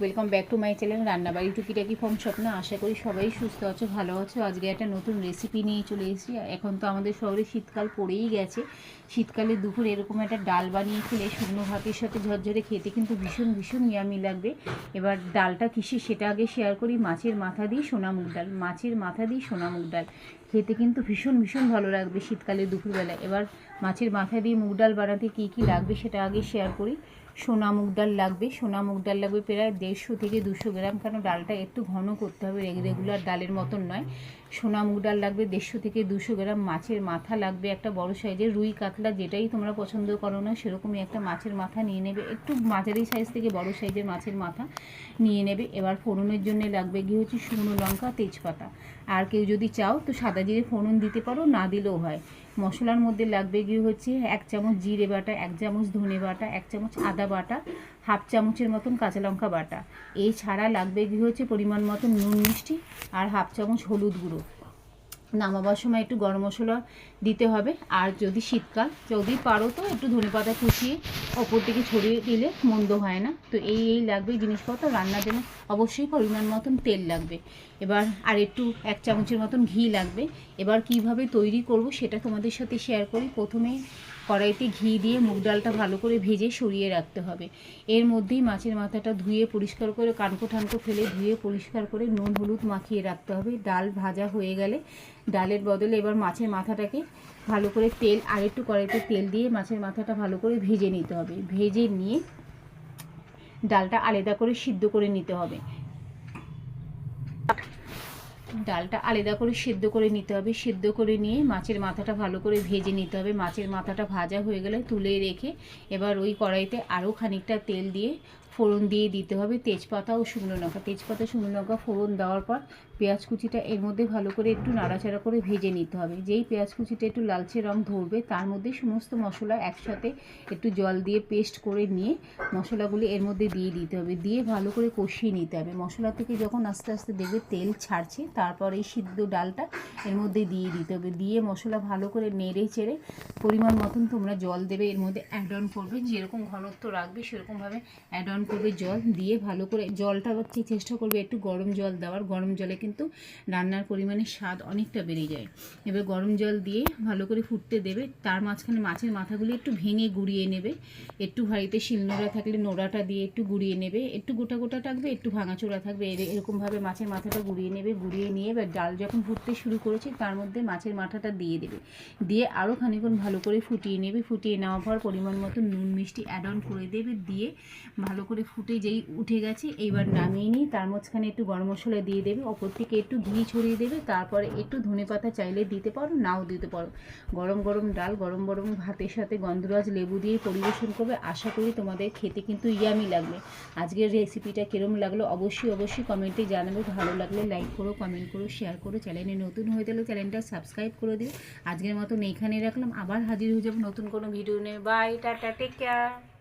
Welcome back to my channel Rannabari Tukitaki from স্বপ্ন। আশা করি সবাই সুস্থ আছো, ভালো আছো। আজকে একটা নতুন রেসিপি নিয়ে চলে এসেছি। এখন তো আমাদের শহরে শীতকাল পড়েই গেছে। শীতকালে দুপুর এরকম একটা ডাল বানিয়ে খেলে শুকনো ভাতের সাথে ঝরঝরে খেতে কিন্তু ভীষণ ভীষণ ইয়ামি লাগবে। এবার ডালটা কিসে সেটা আগে শেয়ার করি। মাছের মাথা দিয়ে সোনা মুগ ডাল, মাছের মাথা দিয়ে সোনা মুগ ডাল খেতে কিন্তু ভীষণ ভীষণ ভালো লাগবে শীতকালে দুপুরবেলা। এবার মাছের মাথা দিয়ে মুগ ডাল বানাতে কী কী লাগবে সেটা আগে শেয়ার করি। সোনা মুগ ডাল লাগবে, সোনা মুগ ডাল লাগবে প্রায় 150 থেকে 200 গ্রাম, কারণ ডালটা একটু ঘন করতে হবে, রেগুলার ডালের মতন নয়। সোনা মুগ ডাল লাগবে 150 থেকে 200 গ্রাম। মাছের মাথা লাগবে একটা বড় সাইজের, রুই কাতলা যেটাই তোমরা পছন্দ করো না সেরকমই একটা মাছের মাথা নিয়ে নেবে, একটু মাঝারি সাইজ থেকে বড় সাইজের মাছের মাথা নিয়ে নেবে। এবার ফোড়নের জন্য লাগবে গিয়ে হচ্ছে শুকনো লঙ্কা, তেজপাতা। আর কেউ যদি চাও তো সাদা জিরে ফোড়ন দিতে পারো, না দিলেও হয়। মশলার মধ্যে লাগবে গিয়ে হচ্ছে 1 চামচ জিরে বাটা, 1 চামচ ধনে বাটা, 1 চামচ আদা বাটা, হাফ চামচের মতন কাঁচা লঙ্কা বাটা। এছাড়া লাগবে গিয়ে হচ্ছে পরিমাণ মতন নুন মিষ্টি আর হাফ চামচ হলুদ গুঁড়ো। নামাবার সময় একটু গরম মশলা দিতে হবে। আর যদি শীতকাল যদি পারো তো একটু ধনেপাতা কুচিয়ে ওপর থেকে ছড়িয়ে দিলে মন্দ হয় না। তো এই লাগবে জিনিসপত্র। রান্নার জন্য অবশ্যই পরিমাণ মতন তেল লাগবে। এবার আর একটু 1 চামচের মতন ঘি লাগবে। এবার কিভাবে তৈরি করব সেটা তোমাদের সাথে শেয়ার করি। প্রথমে কড়াইতে ঘি দিয়ে মুগ ডালটা ভালো করে ভেজে সরিয়ে রাখতে হবে। এর মধ্যেই মাছের মাথাটা ধুয়ে পরিষ্কার করে কানকো ঠানকো ফেলে ধুয়ে পরিষ্কার করে নুন হলুদ মাখিয়ে রাখতে হবে। ডাল ভাজা হয়ে গেলে ডালের বদলে এবার মাছের মাথাটাকে ভালো করে তেল আর একটু কড়াইতে তেল দিয়ে মাছের মাথাটা ভালো করে ভেজে নিতে হবে। ভেজে নিয়ে ডালটা আলাদা করে সিদ্ধ করে নিতে হবে। ডালটা আলাদা করে সেদ্ধ করে নিতে হবে। সেদ্ধ করে নিয়ে মাছের মাথাটা ভালো করে ভেজে নিতে হবে। মাছের মাথাটা ভাজা হয়ে গেলে তুলে রেখে এবার ওই কড়াইতে আরও খানিকটা তেল দিয়ে ফোড়ন দিয়ে দিতে হবে, তেজপাতা ও শুকনো লঙ্কা। তেজপাতা শুকনো লঙ্কা ফোড়ন দেওয়ার পর পেঁয়াজ কুচিটা এর মধ্যে ভালো করে একটু নাড়াচাড়া করে ভেজে নিতে হবে। যেই পেঁয়াজ কুচিটা একটু লালচে রং ধরবে তার মধ্যে সমস্ত মশলা একসাথে একটু জল দিয়ে পেস্ট করে নিয়ে মশলাগুলি এর মধ্যে দিয়ে দিতে হবে। দিয়ে ভালো করে কষিয়ে নিতে হবে। মশলা থেকে যখন আস্তে আস্তে দেখবে তেল ছাড়ছে তারপর এই সিদ্ধ ডালটা এর মধ্যে দিয়ে দিতে হবে। দিয়ে মশলা ভালো করে নেড়ে চেড়ে পরিমাণ মতন তোমরা জল দেবে, এর মধ্যে অ্যাড অন করবে। যেরকম ঘনত্ব রাখবে সেরকমভাবে অ্যাড অন করবে জল দিয়ে ভালো করে। জলটা হচ্ছে চেষ্টা করবে একটু গরম জল দেওয়ার। গরম জলে কিন্তু রান্নার পরিমাণে স্বাদ অনেকটা বেড়ে যায়। এবার গরম জল দিয়ে ভালো করে ফুটতে দেবে। তার মাঝখানে মাছের মাথাগুলি একটু ভেঙে গুঁড়িয়ে নেবে। একটু হাঁড়িতে শিলনোড়া থাকলে নোড়াটা দিয়ে একটু গুঁড়িয়ে নেবে। একটু গোটা গোটা থাকবে, একটু ভাঙাচোড়া থাকবে, এরকমভাবে মাছের মাথাটা গুঁড়িয়ে নেবে। গুঁড়িয়ে নিয়ে এবার ডাল যখন ফুটতে শুরু করেছে তার মধ্যে মাছের মাথাটা দিয়ে দেবে। দিয়ে আরও খানিকক্ষণ ভালো করে ফুটিয়ে নেবে। ফুটিয়ে নেওয়ার পর পরিমাণ মতো নুন মিষ্টি অ্যাড অন করে দেবে। দিয়ে ভালো করে ফুটে যেই উঠে গেছে এইবার নামিয়ে নিয়ে তার মাঝখানে একটু গরম মশলা দিয়ে দেবে। ওপর থেকে একটু ঘি ছড়িয়ে দেবে। তারপরে একটু ধনেপাতা চাইলে দিতে পারো, নাও দিতে পারো। গরম গরম ডাল গরম গরম ভাতের সাথে গন্ধরাজ লেবু দিয়ে পরিবেশন করবে। আশা করি তোমাদের খেতে কিন্তু ইয়ামি লাগবে। আজকের রেসিপিটা কীরকম লাগলো অবশ্যই অবশ্যই কমেন্টে জানাবে। ভালো লাগলে লাইক করো, কমেন্ট করো, শেয়ার করো। চ্যানেলে নতুন হয়ে গেলে চ্যানেলটা সাবস্ক্রাইব করে দিও। আজকের মতন এইখানে রাখলাম, আবার হাজির হয়ে যাবো নতুন কোনো ভিডিও নিয়ে। Bye, tata, take care.